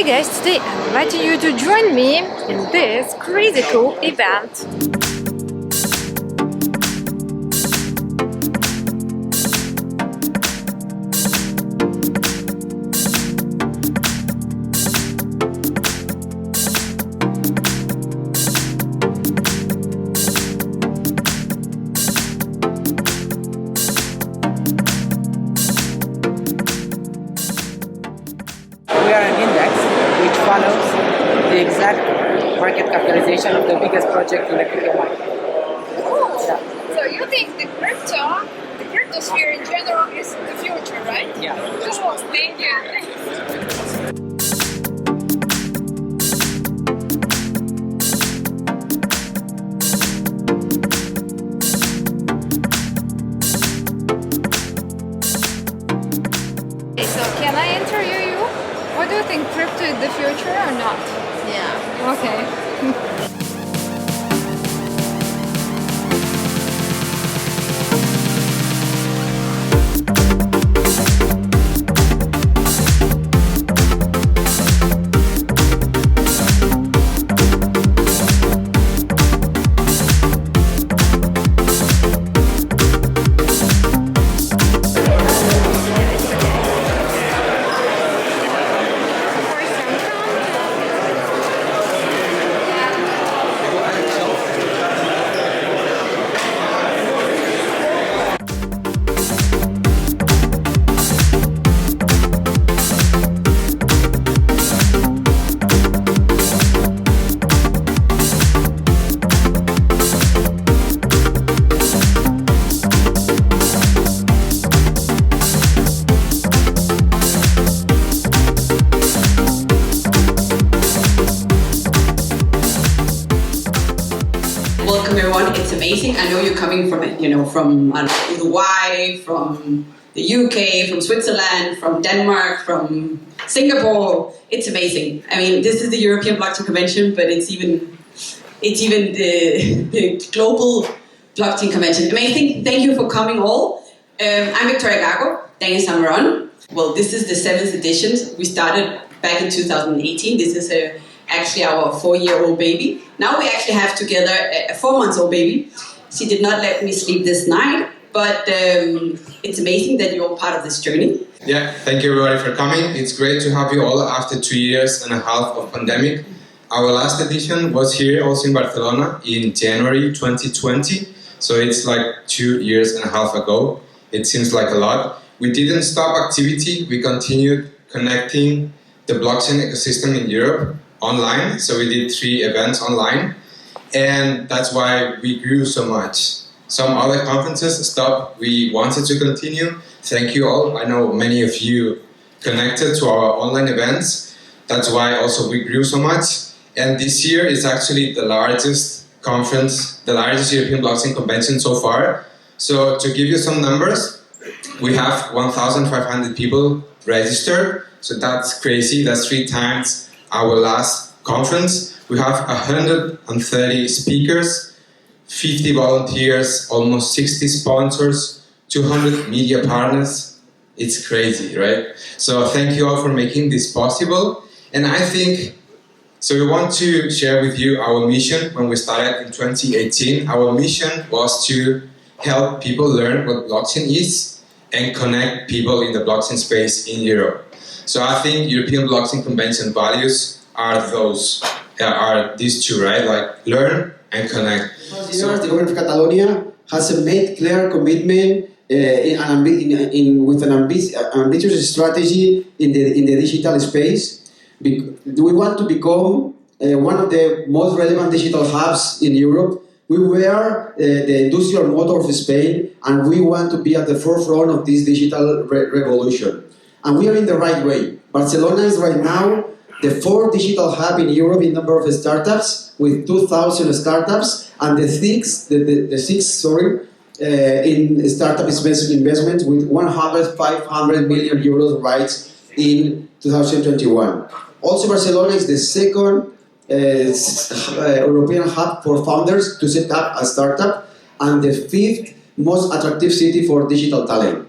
guys, today I'm inviting you to join me in this crazy cool event. We are an index which follows the exact market capitalization of the biggest project in the crypto market. Oh, yeah. So you think the crypto sphere in general is the future, right? Yeah. Cool, thank you. Okay, so can I interview you? What do you think, crypto is the future or not? Yeah. Okay. Welcome everyone. It's amazing. I know you're coming from Uruguay, from the UK, from Switzerland, from Denmark, from Singapore. It's amazing. I mean, this is the European Blockchain Convention, but it's even the global blockchain convention. Amazing. Thank you for coming all. I'm Victoria Gago, Daniel Samaron. Well, this is the 7th edition. We started back in 2018. This is actually our 4-year-old baby. Now we actually have together a 4-month-old baby. She did not let me sleep this night, but it's amazing that you're part of this journey. Yeah, thank you everybody for coming. It's great to have you all after 2 years and a half of pandemic. Our last edition was here also in Barcelona in January 2020. So it's like 2 years and a half ago. It seems like a lot. We didn't stop activity. We continued connecting the blockchain ecosystem in Europe online. So we did 3 events online. And that's why we grew so much. Some other conferences stopped. We wanted to continue. Thank you all. I know many of you connected to our online events. That's why also we grew so much. And this year is actually the largest conference, the largest European blockchain convention so far. So to give you some numbers, we have 1,500 people registered. So that's crazy. That's 3 times our last conference. We have 130 speakers, 50 volunteers, almost 60 sponsors, 200 media partners. It's crazy, right? So thank you all for making this possible. And I think, so we want to share with you our mission when we started in 2018. Our mission was to help people learn what blockchain is and connect people in the blockchain space in Europe. So I think European Blockchain Convention values are these 2, right? Like learn and connect. So the government of Catalonia has made clear commitment with an ambitious strategy in the digital space. We want to become one of the most relevant digital hubs in Europe. We were the industrial motor of Spain, and we want to be at the forefront of this digital revolution. And we are in the right way. Barcelona is right now the 4th digital hub in Europe in number of startups, with 2,000 startups, and the 6th in startup investment with 500 million euros rights in 2021. Also, Barcelona is the 2nd European hub for founders to set up a startup, and the 5th most attractive city for digital talent.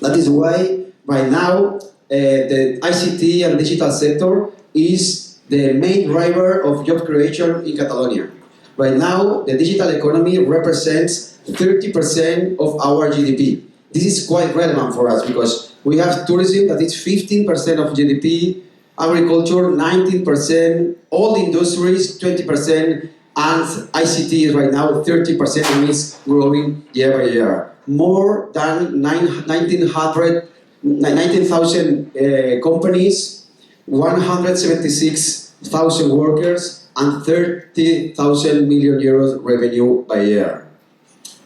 That is why right now the ICT and digital sector is the main driver of job creation in Catalonia. Right now, the digital economy represents 30% of our GDP. This is quite relevant for us because we have tourism that is 15% of GDP, agriculture 19%, all industries 20%, and ICT is right now 30% and is growing year by year. More than 19,000 companies, 176,000 workers, and 30,000 million euros revenue by year.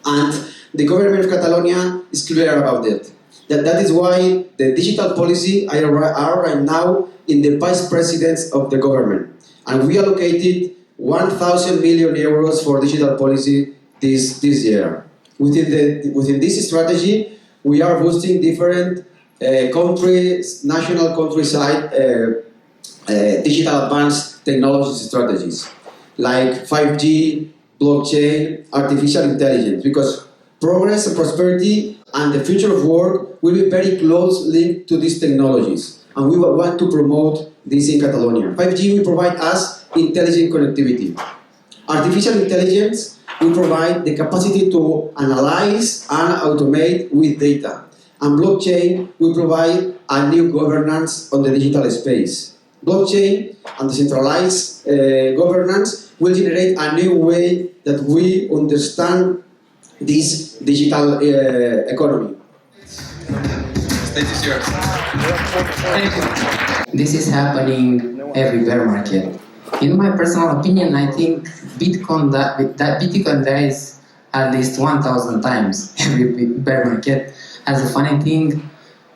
And the government of Catalonia is clear about it. That is why the digital policy are right now in the vice presidents of the government. And we allocated 1,000 million euros for digital policy this year. Within this strategy, we are boosting different national countryside digital advanced technology strategies like 5G, blockchain, artificial intelligence, because progress and prosperity and the future of work will be very close linked to these technologies. And we want to promote this in Catalonia. 5G will provide us intelligent connectivity. Artificial intelligence will provide the capacity to analyze and automate with data. And blockchain will provide a new governance on the digital space. Blockchain and decentralized governance will generate a new way that we understand this digital economy. Stage is yours. This is happening every bear market. In my personal opinion, I think Bitcoin dies at least 1,000 times every bear market. As a funny thing,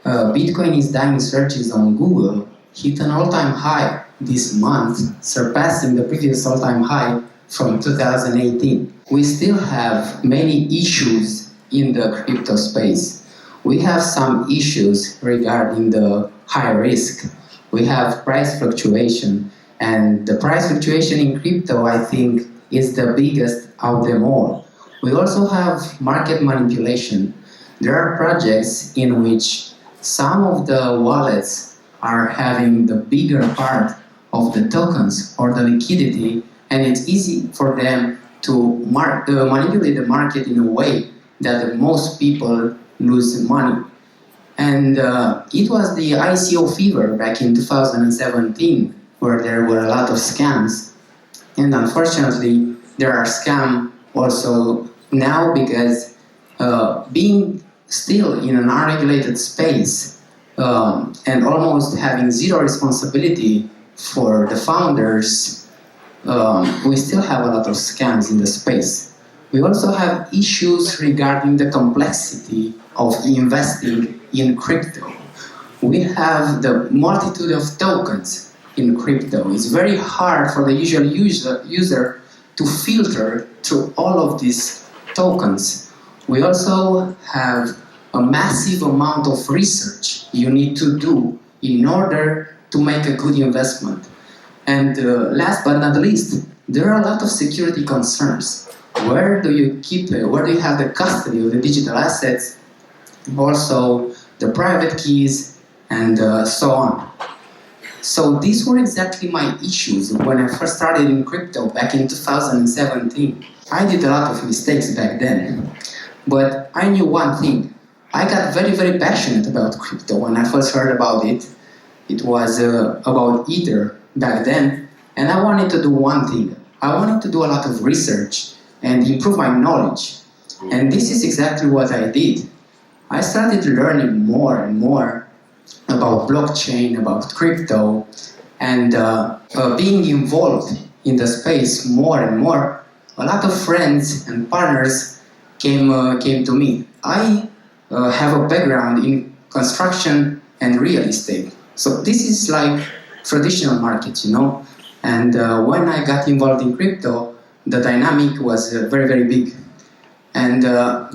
Bitcoin is dying searches on Google hit an all-time high this month, surpassing the previous all-time high from 2018. We still have many issues in the crypto space. We have some issues regarding the high risk. We have price fluctuation, and the price fluctuation in crypto, I think, is the biggest of them all. We also have market manipulation. There are projects in which some of the wallets are having the bigger part of the tokens or the liquidity, and it's easy for them to manipulate the market in a way that most people lose money. And it was the ICO fever back in 2017 where there were a lot of scams. And unfortunately, there are scams also now because being still in an unregulated space and almost having zero responsibility for the founders, we still have a lot of scams in the space. We also have issues regarding the complexity of investing in crypto. We have the multitude of tokens in crypto. It's very hard for the usual user to filter through all of these tokens. We also have a massive amount of research you need to do in order to make a good investment. And last but not least, there are a lot of security concerns. Where do you keep it? Where do you have the custody of the digital assets? Also, the private keys, and so on. So these were exactly my issues when I first started in crypto back in 2017. I did a lot of mistakes back then, but I knew one thing. I got very, very passionate about crypto when I first heard about it. It was about Ether back then, and I wanted to do one thing. I wanted to do a lot of research and improve my knowledge. And this is exactly what I did. I started learning more and more about blockchain, about crypto, and being involved in the space more and more. A lot of friends and partners came to me. I have a background in construction and real estate. So this is like traditional market, you know. And when I got involved in crypto, the dynamic was very, very big. And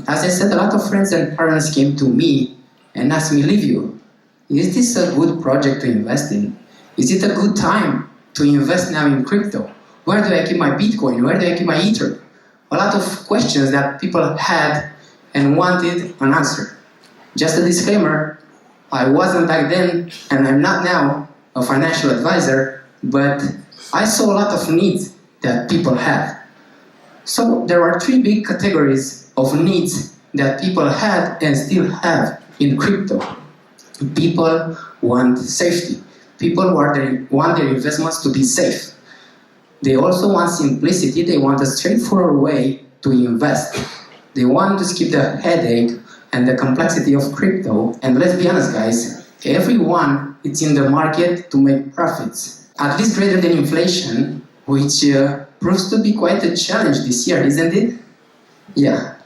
as I said, a lot of friends and partners came to me and asked me, Livio, is this a good project to invest in? Is it a good time to invest now in crypto? Where do I keep my Bitcoin? Where do I keep my Ether? A lot of questions that people had and wanted an answer. Just a disclaimer, I wasn't back then, and I'm not now, a financial advisor. but I saw a lot of needs that people have. So there are three big categories of needs that people had and still have in crypto. People want safety. People want their investments to be safe. They also want simplicity. They want a straightforward way to invest. They want to skip the headache and the complexity of crypto. And let's be honest, guys, everyone is in the market to make profits, at least greater than inflation, which proves to be quite a challenge this year, isn't it? Yeah.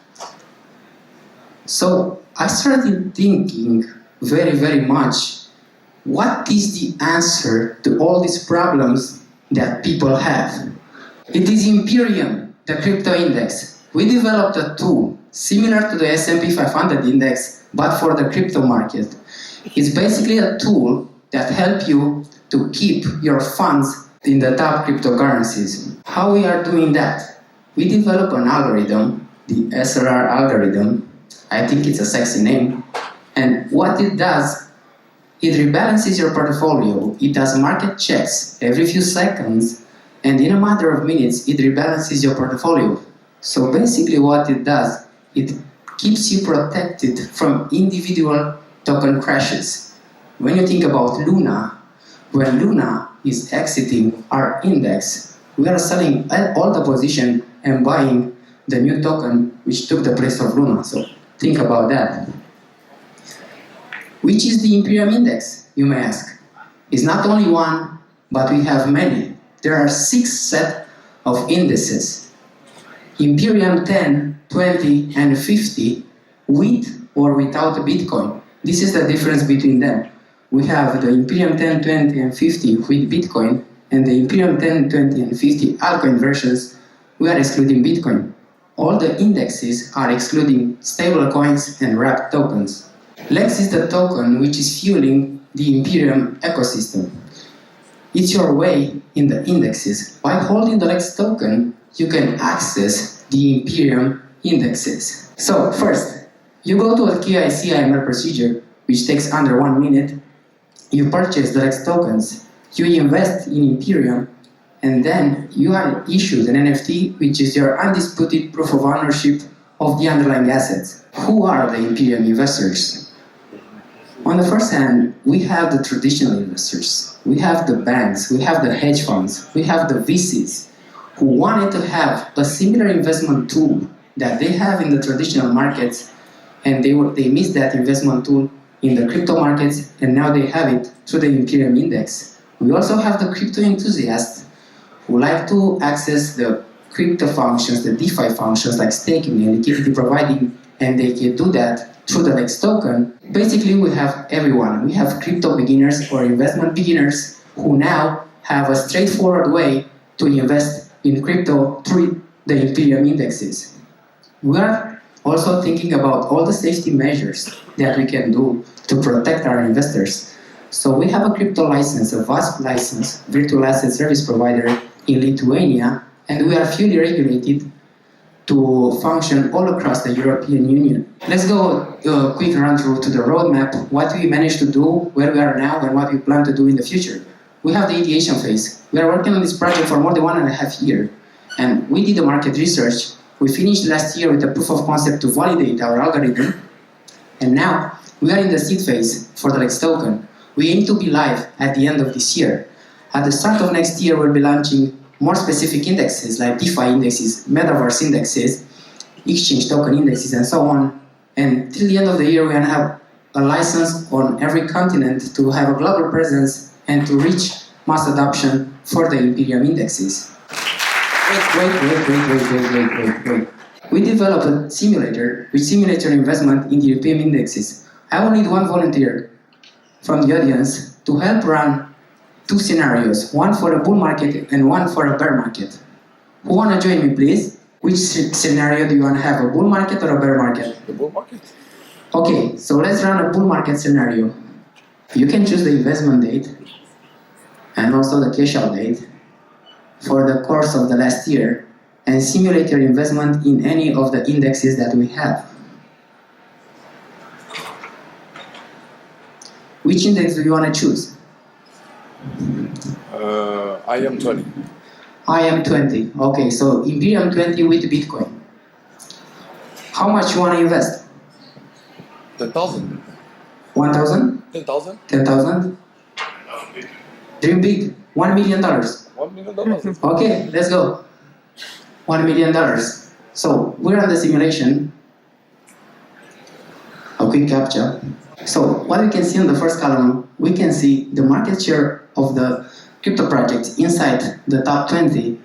So I started thinking very much, what is the answer to all these problems that people have? It is Imperium, the crypto index. We developed a tool similar to the S&P 500 index, but for the crypto market. It's basically a tool that helps you to keep your funds in the top cryptocurrencies. How we are doing that? We develop an algorithm, the SRR algorithm. I think it's a sexy name. And what it does, it rebalances your portfolio. It does market checks every few seconds, and in a matter of minutes, it rebalances your portfolio. So basically what it does, it keeps you protected from individual token crashes. When you think about Luna, when Luna is exiting our index, we are selling all the position and buying the new token which took the place of Luna. So think about that. Which is the Imperium index, you may ask? It's not only one, but we have many. There are 6 sets of indices. Imperium 10, 20, and 50, with or without Bitcoin. This is the difference between them. We have the Imperium 10, 20, and 50 with Bitcoin, and the Imperium 10, 20, and 50 altcoin versions, we are excluding Bitcoin. All the indexes are excluding stable coins and wrapped tokens. Lex is the token which is fueling the Imperium ecosystem. It's your way in the indexes. By holding the Lex token, you can access the Imperium indexes. So first, you go to a KYC AML procedure, which takes under 1 minute. You purchase the Lex tokens, you invest in Imperium, and then you are issued an NFT, which is your undisputed proof of ownership of the underlying assets. Who are the Imperium investors? On the first hand, we have the traditional investors. We have the banks, we have the hedge funds, we have the VCs who wanted to have a similar investment tool that they have in the traditional markets, and they missed that investment tool in the crypto markets, and now they have it through the Imperium index. We also have the crypto enthusiasts who like to access the crypto functions, the DeFi functions like staking and liquidity providing, and they can do that through the Lex token. Basically, we have everyone. We have crypto beginners or investment beginners who now have a straightforward way to invest in crypto through the Imperium indexes. We are also thinking about all the safety measures that we can do to protect our investors. So we have a crypto license, a VASP license, virtual asset service provider in Lithuania, and we are fully regulated to function all across the European Union. Let's go a quick run through to the roadmap, what we managed to do, where we are now, and what we plan to do in the future. We have the ideation phase. We are working on this project for more than 1.5 years, and we did the market research. We finished last year with a proof of concept to validate our algorithm, and now we are in the seed phase for the Lex token. We aim to be live at the end of this year. At the start of next year, we'll be launching more specific indexes like DeFi indexes, Metaverse indexes, exchange token indexes, and so on. And till the end of the year, we're going to have a license on every continent to have a global presence and to reach mass adoption for the Imperium indexes. Wait. We developed a simulator which simulates your investment in the Imperium indexes. I will need one volunteer from the audience to help run 2 scenarios, one for a bull market and one for a bear market. Who want to join me, please? Which scenario do you want to have, a bull market or a bear market? The bull market. Okay, so let's run a bull market scenario. You can choose the investment date and also the cash out date for the course of the last year and simulate your investment in any of the indexes that we have. Which index do you want to choose? I am 20. I am 20. Okay, so Imperium 20 with Bitcoin. How much you want to invest? 10,000. 1,000? 10,000? 10,000? Dream big. $1 million. $1 million. Okay, let's go. $1 million. So we're on the simulation. A quick captcha. So what we can see in the first column, we can see the market share of the crypto projects inside the top 20,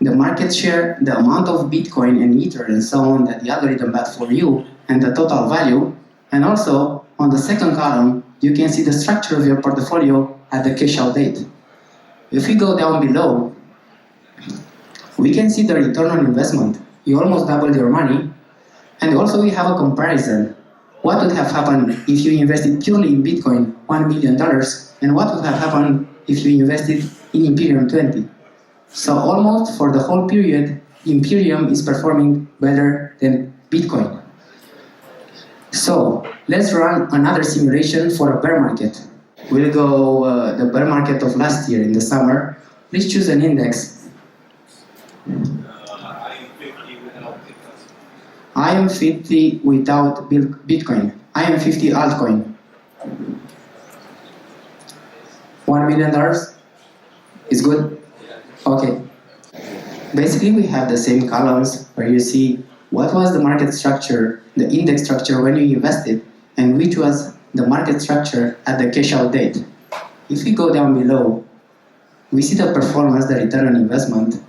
the market share, the amount of Bitcoin and Ether and so on that the algorithm bet for you, and the total value. And also on the second column, you can see the structure of your portfolio at the cash out date. If we go down below, we can see the return on investment. You almost doubled your money. And also we have a comparison. What would have happened if you invested purely in Bitcoin, $1 million, and what would have happened if you invested in Imperium 20? So almost for the whole period, Imperium is performing better than Bitcoin. So let's run another simulation for a bear market. We'll go the bear market of last year in the summer. Please choose an index. I am 50 without Bitcoin. I am 50 altcoin. $1 million is good? Okay. Basically, we have the same columns where you see what was the market structure, the index structure when you invested, and which was the market structure at the cash out date. If we go down below, we see the performance, the return on investment.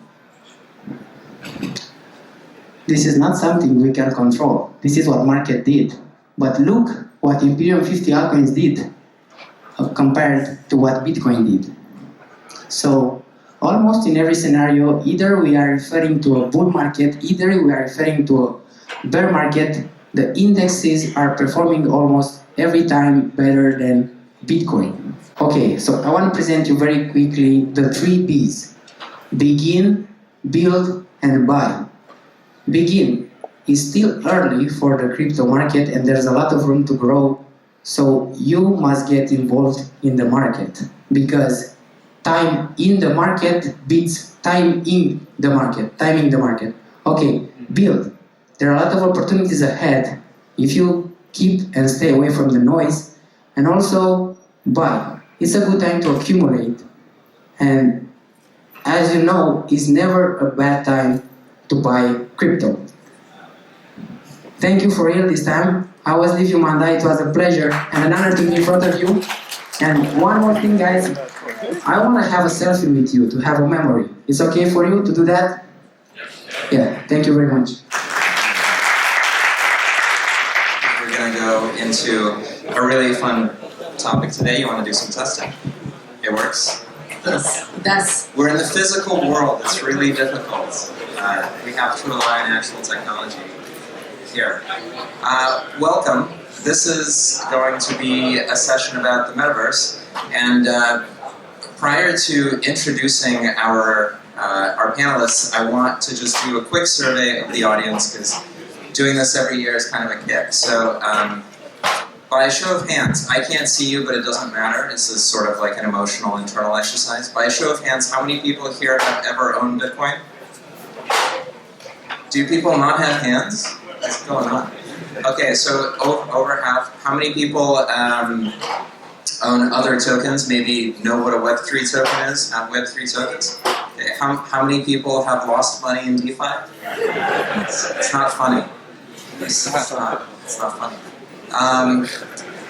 This is not something we can control. This is what market did. But look what Imperium 50 altcoins did compared to what Bitcoin did. So almost in every scenario, either we are referring to a bull market, either we are referring to a bear market, the indexes are performing almost every time better than Bitcoin. Okay, so I want to present you very quickly the 3 B's. Begin, build, and buy. Begin is still early for the crypto market and there's a lot of room to grow, so you must get involved in the market because time in the market beats time in the market, timing the market. Okay, build. There are a lot of opportunities ahead if you keep and stay away from the noise. And also buy. It's a good time to accumulate, and as you know, it's never a bad time to buy crypto. Thank you for real this time. I was Liviu Manda. It was a pleasure and an honor to be in front of you. And one more thing, guys. I want to have a selfie with you to have a memory. It's okay for you to do that? Yeah, thank you very much. We're going to go into a really fun topic today. You want to do some testing? It works? That's We're in the physical world. It's really difficult. We have to rely on actual technology here. Welcome. This is going to be a session about the Metaverse. And prior to introducing our panelists, I want to just do a quick survey of the audience because doing this every year is kind of a kick. So by a show of hands, I can't see you, but it doesn't matter. This is sort of like an emotional internal exercise. By a show of hands, how many people here have ever owned Bitcoin? Do people not have hands? What's going on? Okay, so over half. How many people own other tokens? Maybe know what a Web3 token is? Have Web3 tokens? Okay. How many people have lost money in DeFi? It's not funny. It's not funny.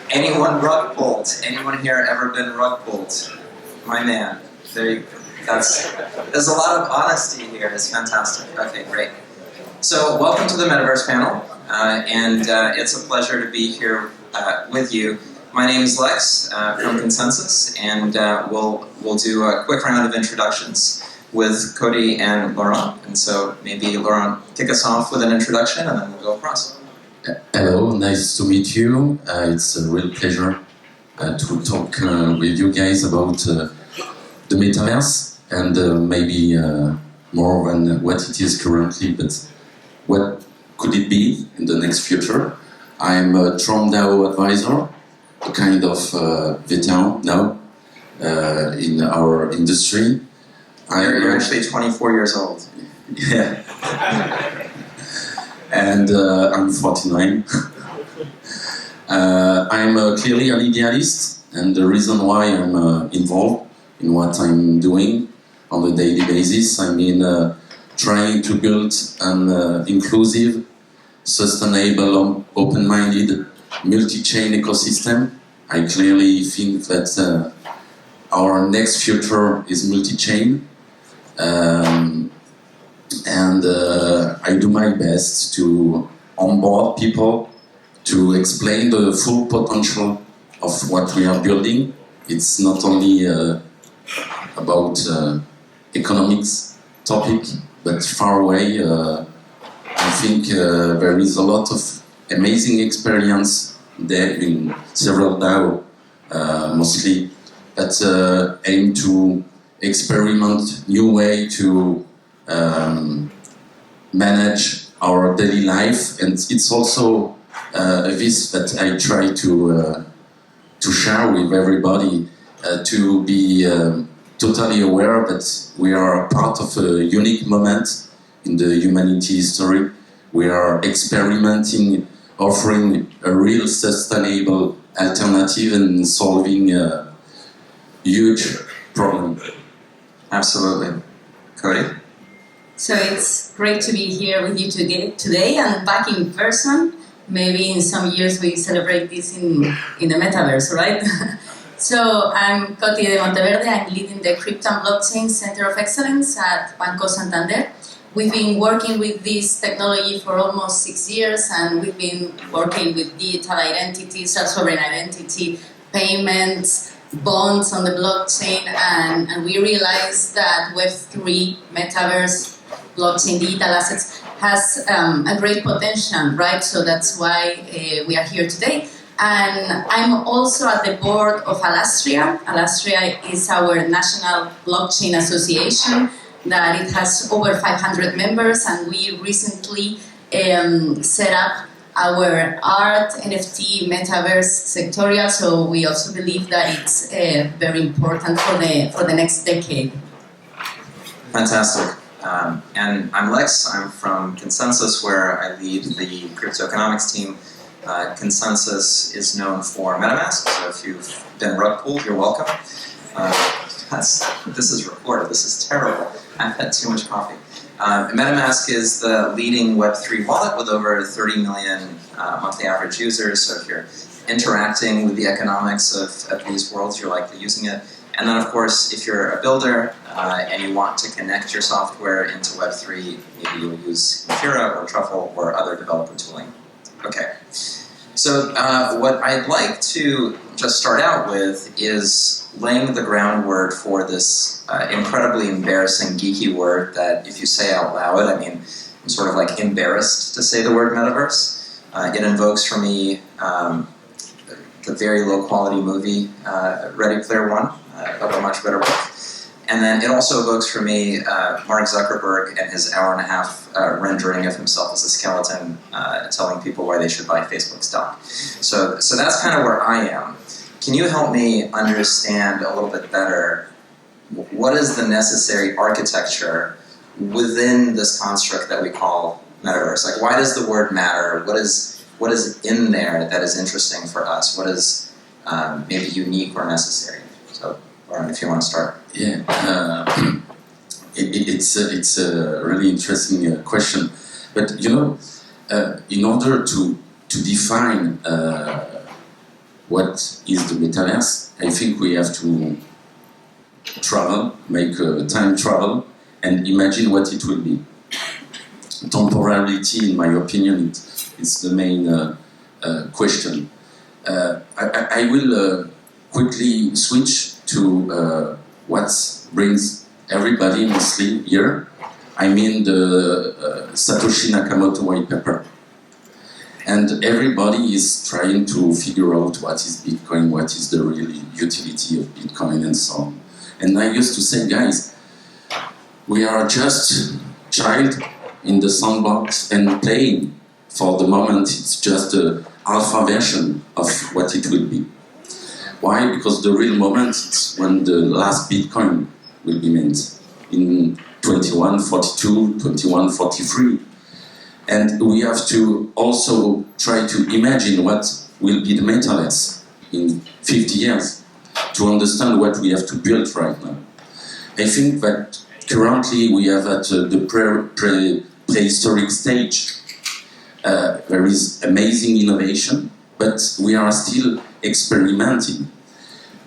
Anyone rug pulled? Anyone here ever been rug pulled? My man. There you go. There's a lot of honesty here. It's fantastic. Okay, great. So welcome to the Metaverse panel, and it's a pleasure to be here with you. My name is Lex from Consensus, and we'll do a quick round of introductions with Cody and Laurent. And so maybe Laurent, kick us off with an introduction, and then we'll go across. Hello, nice to meet you. It's a real pleasure to talk with you guys about the Metaverse and maybe more than what it is currently, but what could it be in the next future. I'm a TrumDAO advisor, a kind of veteran now in our industry. You're actually 24 years old. Yeah. And I'm 49. I'm clearly an idealist, and the reason why I'm involved in what I'm doing on a daily basis, I mean, trying to build an inclusive, sustainable, open-minded, multi-chain ecosystem. I clearly think that our next future is multi-chain. And I do my best to onboard people, to explain the full potential of what we are building. It's not only about economics topic, but far away. I think there is a lot of amazing experience there in several DAO, mostly, that aim to experiment new way to manage our daily life, and it's also this that I try to share with everybody, to be totally aware that we are part of a unique moment in the humanity history. We are experimenting, offering a real sustainable alternative and solving a huge problem. Absolutely. Cody? So it's great to be here with you today and back in person. Maybe in some years we celebrate this in the Metaverse, right? So I'm Coti de Monteverde. I'm leading the Crypto and Blockchain Center of Excellence at Banco Santander. We've been working with this technology for almost 6 years, and we've been working with digital identity, self-sovereign identity, payments, bonds on the blockchain, and we realized that Web3, Metaverse, blockchain, digital assets has a great potential, right? So that's why we are here today. And I'm also at the board of Alastria. Alastria is our national blockchain association that it has over 500 members, and we recently set up our art, NFT, Metaverse sectorial, so we also believe that it's very important for the next decade. Fantastic. And I'm Lex. I'm from Consensus, where I lead the crypto economics team. Consensus is known for MetaMask, so if you've been rug pulled, you're welcome. This is recorded. This is terrible. I've had too much coffee. MetaMask is the leading Web3 wallet with over 30 million monthly average users. So if you're interacting with the economics of these worlds, you're likely using it. And then, of course, if you're a builder and you want to connect your software into Web3, maybe you'll use Imperium or Truffle or other developer tooling. Okay. So what I'd like to just start out with is laying the groundwork for this incredibly embarrassing, geeky word that if you say out loud, I mean, I'm sort of like embarrassed to say the word metaverse. It invokes for me the very low quality movie Ready Player One, of a much better book. And then it also evokes for me Mark Zuckerberg and his hour-and-a-half rendering of himself as a skeleton, telling people why they should buy Facebook stock. So that's kind of where I am. Can you help me understand a little bit better what is the necessary architecture within this construct that we call metaverse? Like, why does the word matter? What is in there that is interesting for us? What is maybe unique or necessary? So, Lauren, if you want to start. Yeah, it's a really interesting question. But you know, in order to define what is the metaverse, I think we have to travel, make time travel, and imagine what it will be. Temporality, in my opinion, it's the main question. I will quickly switch to what brings everybody mostly here. I mean the Satoshi Nakamoto white paper. And everybody is trying to figure out what is Bitcoin, what is the real utility of Bitcoin, and so on. And I used to say, guys, we are just child in the sandbox and playing. For the moment, it's just an alpha version of what it will be. Why? Because the real moment is when the last Bitcoin will be mint. in 2142, 2143. And we have to also try to imagine what will be the Metaverse in 50 years to understand what we have to build right now. I think that currently we are at the prehistoric stage. There is amazing innovation, but we are still experimenting.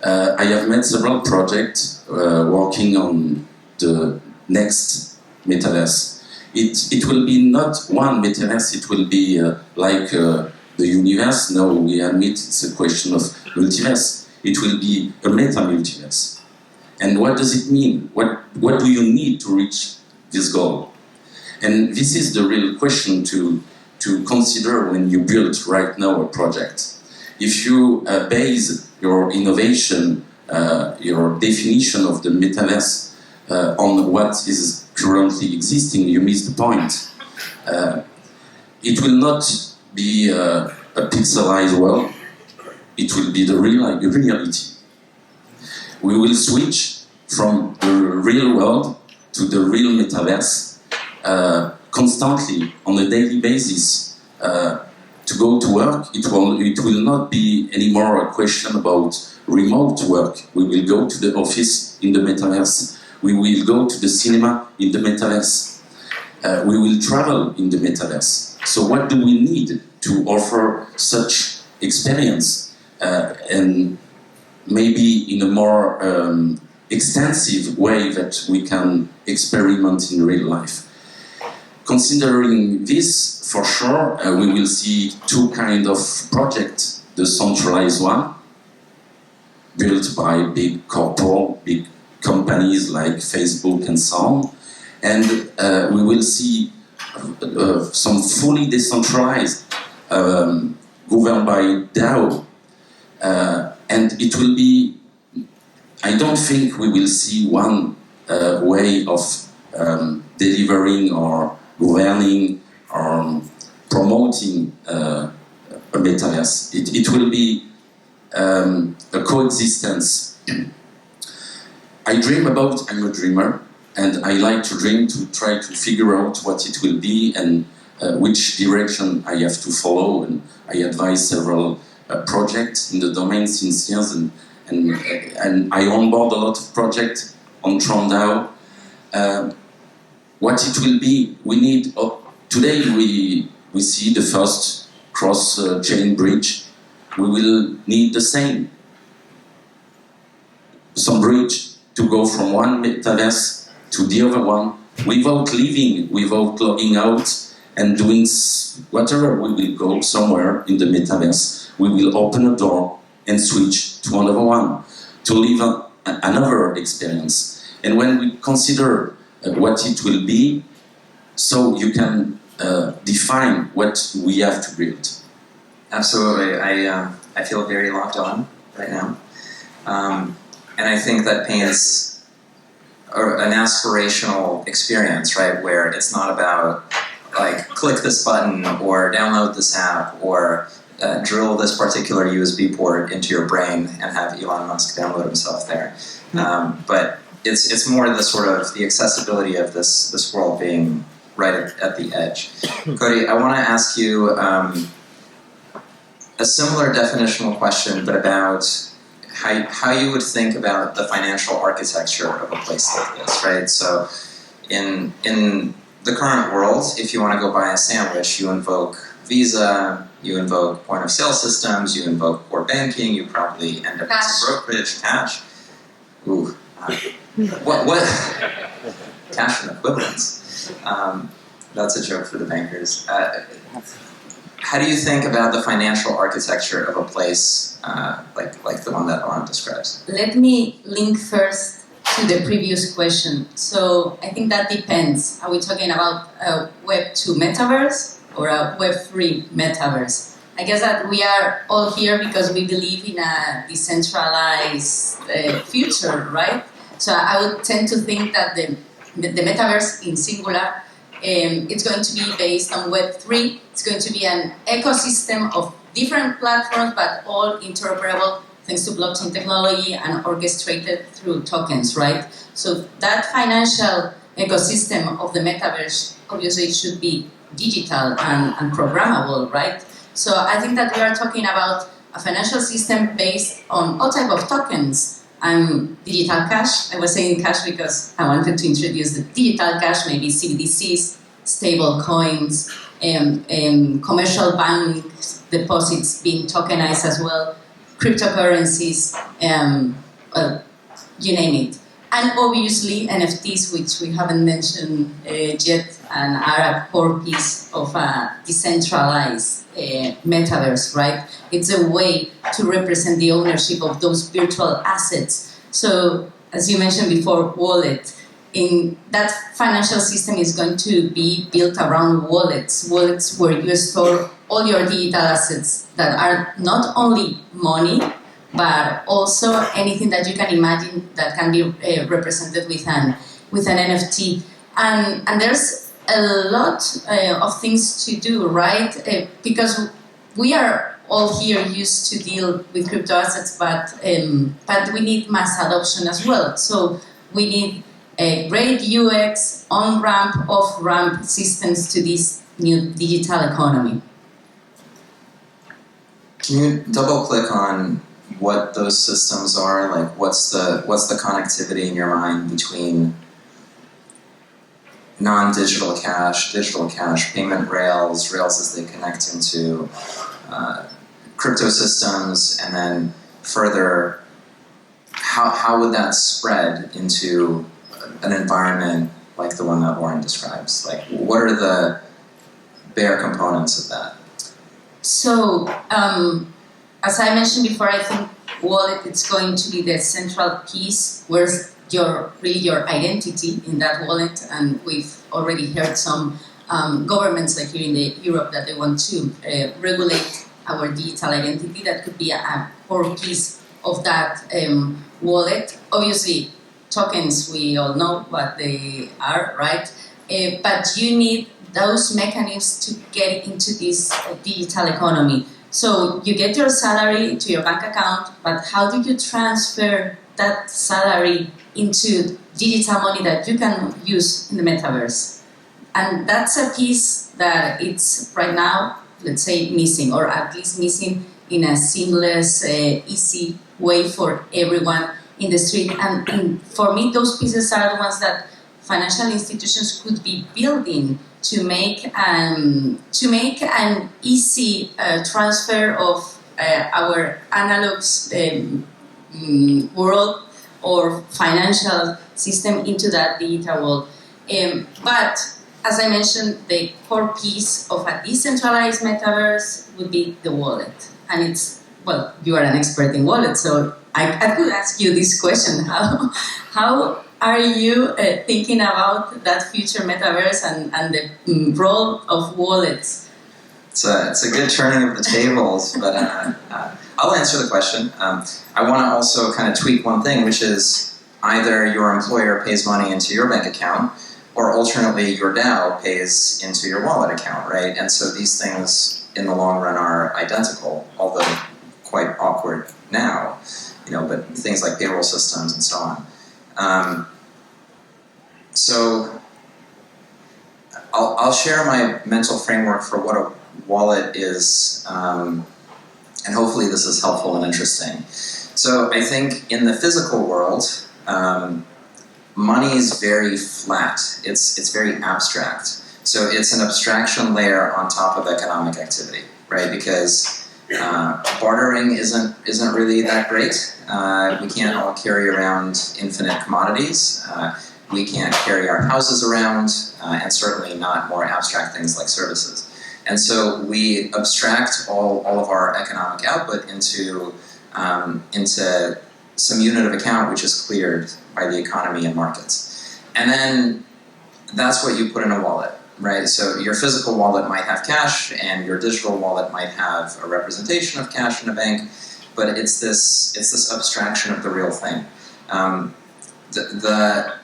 I have made several projects working on the next Metaverse. It will be not one Metaverse, it will be like the universe. No, we admit it's a question of multiverse. It will be a meta-multiverse. And what does it mean? What do you need to reach this goal? And this is the real question to consider when you build right now a project. If you base your innovation, your definition of the metaverse on what is currently existing, you miss the point. It will not be a pixelized world, it will be the reality. We will switch from the real world to the real metaverse constantly, on a daily basis. To go to work, it will not be anymore a question about remote work. We will go to the office in the metaverse. We will go to the cinema in the metaverse. We will travel in the metaverse. So what do we need to offer such experience and maybe in a more extensive way that we can experiment in real life? Considering this, for sure, we will see two kinds of projects. The centralized one, built by big corporate, big companies like Facebook and so on. And we will see some fully decentralized, governed by DAO. And it will be, I don't think we will see one way of delivering or governing or promoting a metaverse. It will be a coexistence. I'm a dreamer, and I like to dream to try to figure out what it will be and which direction I have to follow. And I advise several projects in the domain since years, and I onboard a lot of projects on TronDAO. What it will be, we need, today we see the first cross-chain bridge. We will need the same. Some bridge to go from one metaverse to the other one without leaving, without logging out and doing whatever. We will go somewhere in the metaverse. We will open a door and switch to another one to live another experience. And when we consider what it will be, so you can define what we have to build. Absolutely. I feel very locked on right now. And I think that paints an aspirational experience, right, where it's not about, like, click this button or download this app or drill this particular USB port into your brain and have Elon Musk download himself there. But it's more the sort of the accessibility of this world being right at the edge. Cody, I want to ask you a similar definitional question, but about how you would think about the financial architecture of a place like this, right? So in the current world, if you want to go buy a sandwich, you invoke Visa, you invoke point of sale systems, you invoke core banking, you probably end up with some brokerage, cash. Ooh. What? Cash and equivalents. That's a joke for the bankers. How do you think about the financial architecture of a place like the one that Oran describes? Let me link first to the previous question. So I think that depends. Are we talking about a Web 2 metaverse or a Web 3 metaverse? I guess that we are all here because we believe in a decentralized future, right? So I would tend to think that the metaverse in singular, it's going to be based on Web3. It's going to be an ecosystem of different platforms, but all interoperable thanks to blockchain technology and orchestrated through tokens, right? So that financial ecosystem of the metaverse obviously should be digital and programmable, right? So I think that we are talking about a financial system based on all type of tokens and digital cash. I was saying cash because I wanted to introduce the digital cash, maybe CBDCs, stable coins, commercial bank deposits being tokenized as well, cryptocurrencies, well, you name it. And obviously NFTs, which we haven't mentioned yet, and are a core piece of a decentralized metaverse, right? It's a way to represent the ownership of those virtual assets. So, as you mentioned before, wallet. In that financial system is going to be built around wallets where you store all your digital assets that are not only money, but also anything that you can imagine that can be represented with an NFT. And there's a lot of things to do, right? Because we are all here used to deal with crypto assets, but we need mass adoption as well. So we need a great UX, on-ramp, off-ramp systems to this new digital economy. Can you double-click on what those systems are? Like, what's the connectivity in your mind between non-digital cash, digital cash, payment rails as they connect into crypto systems, and then further, how would that spread into an environment like the one that Lauren describes? Like, what are the bare components of that? So, as I mentioned before, I think wallet is going to be the central piece where your identity in that wallet, and we've already heard some governments like here in Europe that they want to regulate our digital identity. That could be a core piece of that wallet. Obviously, tokens, we all know what they are, right? But you need those mechanisms to get into this digital economy. So you get your salary to your bank account, but how do you transfer that salary into digital money that you can use in the metaverse? And that's a piece that it's right now, let's say, missing, or at least missing in a seamless, easy way for everyone in the street. And for me, those pieces are the ones that financial institutions could be building to make an easy transfer of our analog world or financial system into that digital world. But as I mentioned, the core piece of a decentralized metaverse would be the wallet. And it's, well, you are an expert in wallets, so I could ask you this question. How are you thinking about that future metaverse and the role of wallets? It's a good turning of the tables, but I'll answer the question. I want to also kind of tweak one thing, which is either your employer pays money into your bank account, or alternately your DAO pays into your wallet account, right? And so these things in the long run are identical, although quite awkward now, but things like payroll systems and so on. So I'll share my mental framework for what a wallet is, and hopefully this is helpful and interesting. So I think in the physical world, money is very flat. It's very abstract. So it's an abstraction layer on top of economic activity, right? Because bartering isn't really that great. We can't all carry around infinite commodities. We can't carry our houses around, and certainly not more abstract things like services. And so we abstract all of our economic output into some unit of account which is cleared by the economy and markets. And then that's what you put in a wallet, right? So your physical wallet might have cash, and your digital wallet might have a representation of cash in a bank, but it's this abstraction of the real thing.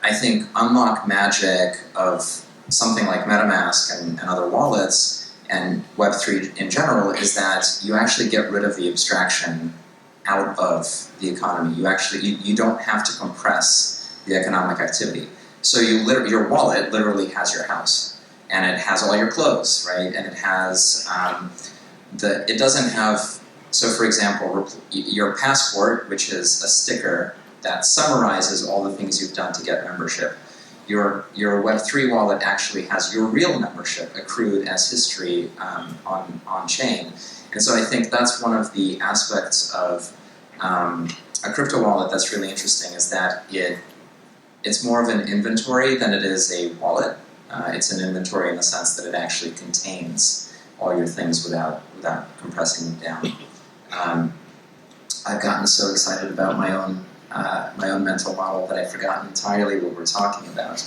I think unlock magic of something like MetaMask and other wallets and Web3 in general is that you actually get rid of the abstraction out of the economy. You don't have to compress the economic activity. So your wallet literally has your house, and it has all your clothes, right? And it has it doesn't have. So, for example, your passport, which is a sticker that summarizes all the things you've done to get membership. Your Web3 wallet actually has your real membership accrued as history on chain. And so I think that's one of the aspects of a crypto wallet that's really interesting, is that it's more of an inventory than it is a wallet. It's an inventory in the sense that it actually contains all your things without compressing them down. I've gotten so excited about my own mental model that I've forgotten entirely what we're talking about.